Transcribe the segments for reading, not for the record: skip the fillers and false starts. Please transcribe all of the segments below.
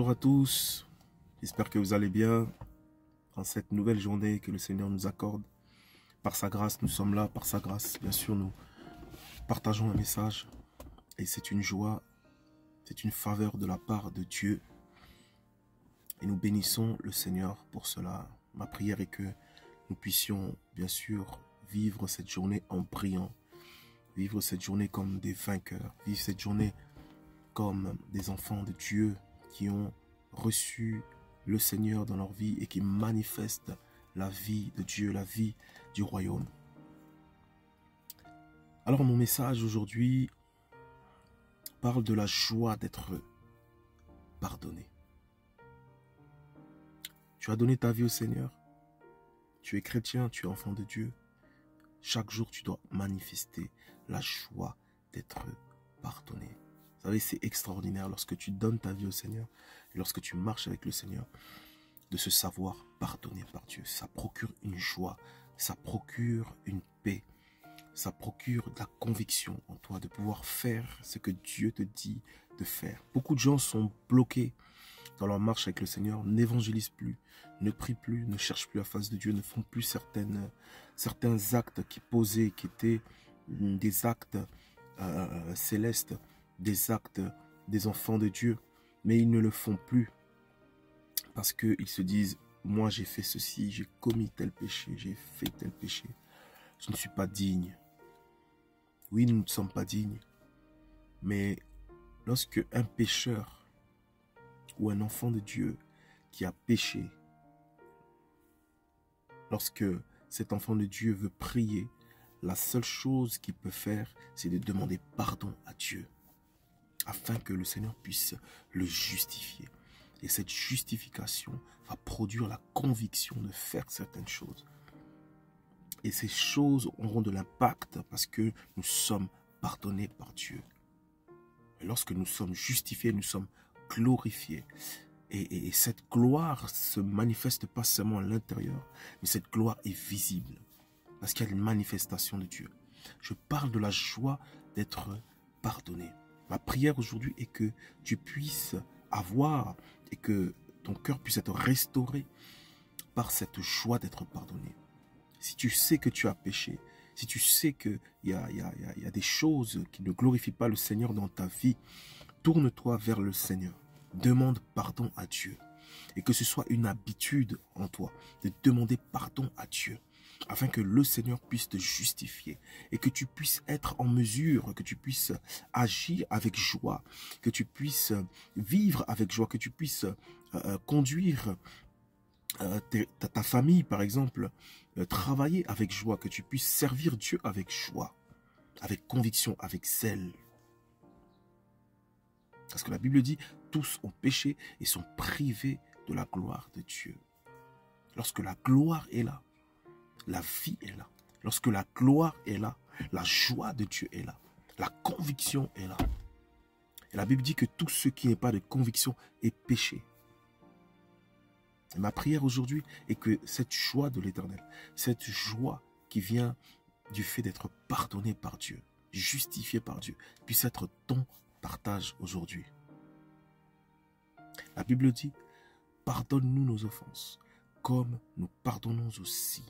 Bonjour à tous, j'espère que vous allez bien en cette nouvelle journée que le Seigneur nous accorde. Par sa grâce, nous sommes là, par sa grâce, bien sûr, nous partageons un message et c'est une joie, c'est une faveur de la part de Dieu. Et nous bénissons le Seigneur pour cela. Ma prière est que nous puissions, bien sûr, vivre cette journée en priant, vivre cette journée comme des vainqueurs, vivre cette journée comme des enfants de Dieu qui ont reçu le Seigneur dans leur vie et qui manifestent la vie de Dieu, la vie du royaume. Alors mon message aujourd'hui parle de la joie d'être pardonné. Tu as donné ta vie au Seigneur, tu es chrétien, tu es enfant de Dieu. Chaque jour tu dois manifester la joie d'être pardonné. Vous savez, c'est extraordinaire lorsque tu donnes ta vie au Seigneur et lorsque tu marches avec le Seigneur, de se savoir pardonné par Dieu. Ça procure une joie, ça procure une paix, ça procure de la conviction en toi de pouvoir faire ce que Dieu te dit de faire. Beaucoup de gens sont bloqués dans leur marche avec le Seigneur, n'évangélisent plus, ne prient plus, ne cherchent plus la face de Dieu, ne font plus certains actes qui posaient, qui étaient des actes célestes, des actes des enfants de Dieu, mais ils ne le font plus parce qu'ils se disent, moi j'ai fait ceci, j'ai commis tel péché, j'ai fait tel péché, je ne suis pas digne. Oui, nous ne sommes pas dignes, mais lorsque un pécheur ou un enfant de Dieu qui a péché, lorsque cet enfant de Dieu veut prier, la seule chose qu'il peut faire, c'est de demander pardon à Dieu, afin que le Seigneur puisse le justifier. Et cette justification va produire la conviction de faire certaines choses. Et ces choses auront de l'impact parce que nous sommes pardonnés par Dieu. Et lorsque nous sommes justifiés, nous sommes glorifiés. Et cette gloire ne se manifeste pas seulement à l'intérieur, mais cette gloire est visible. Parce qu'il y a une manifestation de Dieu. Je parle de la joie d'être pardonné. Ma prière aujourd'hui est que tu puisses avoir et que ton cœur puisse être restauré par cette joie d'être pardonné. Si tu sais que tu as péché, si tu sais qu'il y a des choses qui ne glorifient pas le Seigneur dans ta vie, tourne-toi vers le Seigneur. Demande pardon à Dieu. Et que ce soit une habitude en toi de demander pardon à Dieu, afin que le Seigneur puisse te justifier et que tu puisses être en mesure, que tu puisses agir avec joie, que tu puisses vivre avec joie, que tu puisses conduire ta famille, par exemple, travailler avec joie, que tu puisses servir Dieu avec joie, avec conviction, avec zèle. Parce que la Bible dit, tous ont péché et sont privés de la gloire de Dieu. Lorsque la gloire est là, la vie est là. Lorsque la gloire est là, la joie de Dieu est là. La conviction est là. Et la Bible dit que tout ce qui n'est pas de conviction est péché. Et ma prière aujourd'hui est que cette joie de l'Éternel, cette joie qui vient du fait d'être pardonné par Dieu, justifié par Dieu, puisse être ton partage aujourd'hui. La Bible dit, pardonne-nous nos offenses, comme nous pardonnons aussi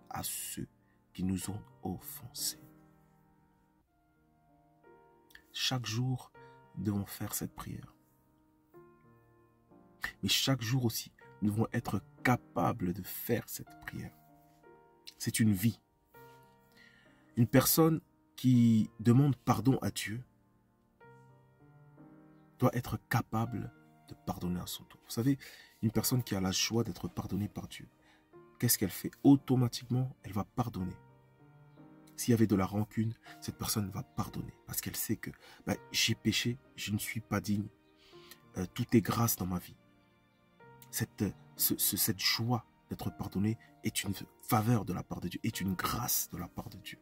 à ceux qui nous ont offensés. Chaque jour, nous devons faire cette prière. Mais chaque jour aussi, nous devons être capables de faire cette prière. C'est une vie. Une personne qui demande pardon à Dieu doit être capable de pardonner à son tour. Vous savez, une personne qui a la joie d'être pardonnée par Dieu, qu'est-ce qu'elle fait? Automatiquement, elle va pardonner. S'il y avait de la rancune, cette personne va pardonner. Parce qu'elle sait que j'ai péché, je ne suis pas digne. Tout est grâce dans ma vie. Cette joie d'être pardonné est une faveur de la part de Dieu, est une grâce de la part de Dieu.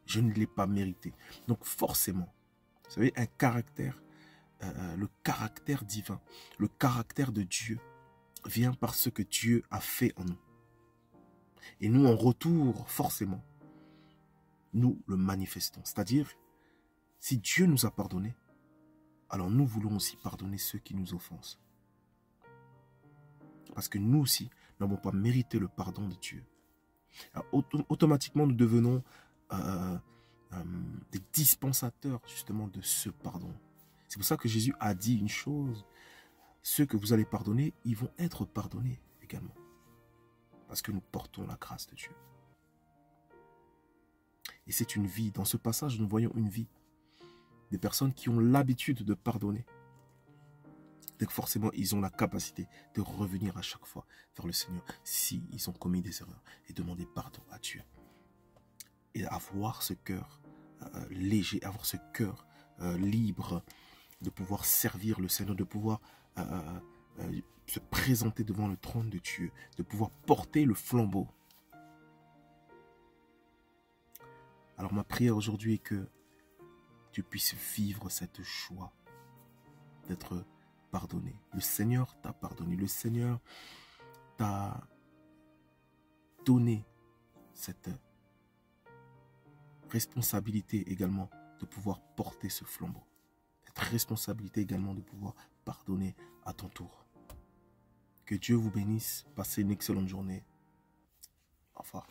Je ne l'ai pas mérité. Donc forcément, vous savez, un caractère, le caractère divin, le caractère de Dieu vient par ce que Dieu a fait en nous. Et nous, en retour, forcément, nous le manifestons. C'est-à-dire, si Dieu nous a pardonné, alors nous voulons aussi pardonner ceux qui nous offensent. Parce que nous aussi, nous n'avons pas mérité le pardon de Dieu. Alors, automatiquement, nous devenons des dispensateurs justement de ce pardon. C'est pour ça que Jésus a dit une chose. Ceux que vous allez pardonner, ils vont être pardonnés également. Parce que nous portons la grâce de Dieu. Et c'est une vie. Dans ce passage, nous voyons une vie. Des personnes qui ont l'habitude de pardonner. Donc forcément, ils ont la capacité de revenir à chaque fois vers le Seigneur s'ils ont commis des erreurs et demander pardon à Dieu. Et avoir ce cœur léger, avoir ce cœur libre de pouvoir servir le Seigneur, de pouvoir se présenter devant le trône de Dieu, de pouvoir porter le flambeau. Alors ma prière aujourd'hui est que tu puisses vivre cette joie d'être pardonné. Le Seigneur t'a pardonné. Le Seigneur t'a donné cette responsabilité également de pouvoir porter ce flambeau. Cette responsabilité également de pouvoir pardonner à ton tour. Que Dieu vous bénisse. Passez une excellente journée. Au revoir.